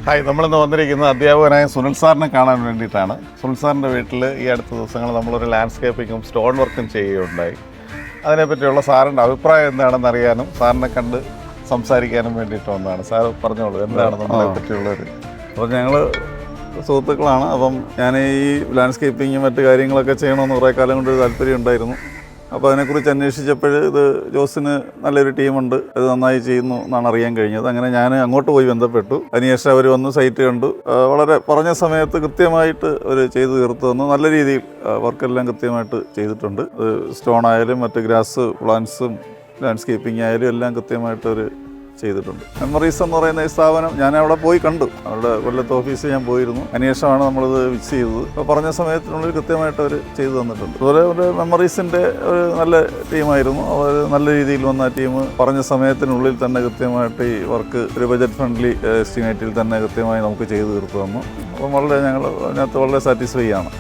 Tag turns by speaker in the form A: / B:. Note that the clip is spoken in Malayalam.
A: ഹായ്, നമ്മളിന്ന് വന്നിരിക്കുന്നത് അധ്യാപകനായ സുനിൽ സാറിനെ കാണാൻ വേണ്ടിയിട്ടാണ്. സുനിൽ സാറിൻ്റെ വീട്ടിൽ ഈ അടുത്ത ദിവസങ്ങൾ നമ്മളൊരു ലാൻഡ്സ്കേപ്പിങ്ങും സ്റ്റോൺ വർക്കും ചെയ്യുകയുണ്ടായി. അതിനെപ്പറ്റിയുള്ള സാറിൻ്റെ അഭിപ്രായം എന്താണെന്ന് അറിയാനും സാറിനെ കണ്ട് സംസാരിക്കാനും വേണ്ടിയിട്ട് വന്നതാണ്. സാർ പറഞ്ഞോളൂ, എന്താണ് നമ്മളെ പറ്റിയുള്ളത്?
B: അപ്പോൾ ഞങ്ങൾ സുഹൃത്തുക്കളാണ്. അപ്പം ഞാൻ ഈ ലാൻഡ്സ്കേപ്പിങ്ങും മറ്റു കാര്യങ്ങളൊക്കെ ചെയ്യണമെന്ന് കുറേ കാലം കൊണ്ട് താല്പര്യം ഉണ്ടായിരുന്നു. അപ്പോൾ അതിനെക്കുറിച്ച് അന്വേഷിച്ചപ്പോൾ ഇത് ജോസിന് നല്ലൊരു ടീമുണ്ട്, അത് നന്നായി ചെയ്യുന്നു എന്നാണ് അറിയാൻ കഴിഞ്ഞത്. അങ്ങനെ ഞാൻ അങ്ങോട്ട് പോയി ബന്ധപ്പെട്ടു. അതിനുശേഷം അവർ വന്ന് സൈറ്റ് കണ്ടു. വളരെ പറഞ്ഞ സമയത്ത് കൃത്യമായിട്ട് അവർ ചെയ്തു തീർത്തു തന്നു. നല്ല രീതിയിൽ വർക്കെല്ലാം കൃത്യമായിട്ട് ചെയ്തിട്ടുണ്ട്. സ്റ്റോൺ ആയാലും മറ്റ് ഗ്രാസ് പ്ലാന്റ്സും ലാൻഡ്സ്കേപ്പിംഗ് ആയാലും എല്ലാം കൃത്യമായിട്ട് അവർ ചെയ്തിട്ടുണ്ട്. മെമ്മറീസ് എന്ന് പറയുന്ന ഈ സ്ഥാപനം ഞാൻ അവിടെ പോയി കണ്ടു. അവരുടെ കൊല്ലത്ത് ഓഫീസിൽ ഞാൻ പോയിരുന്നു. അതിനുശേഷമാണ് നമ്മളിത് വിക്സ് ചെയ്തത്. അപ്പോൾ പറഞ്ഞ സമയത്തിനുള്ളിൽ കൃത്യമായിട്ട് അവർ ചെയ്തു തന്നിട്ടുണ്ട്. അതുപോലെ ഒരു മെമ്മറീസിൻ്റെ ഒരു നല്ല ടീമായിരുന്നു. അവർ നല്ല രീതിയിൽ വന്ന ടീം പറഞ്ഞ സമയത്തിനുള്ളിൽ തന്നെ കൃത്യമായിട്ട് ഈ വർക്ക് ഒരു ബജറ്റ് ഫ്രണ്ട്ലി എസ്റ്റിമേറ്റിൽ തന്നെ കൃത്യമായി നമുക്ക് ചെയ്തു തീർത്തു തന്നു. അപ്പം ഞങ്ങൾ അതിനകത്ത് വളരെ സാറ്റിസ്ഫൈ ആണ്.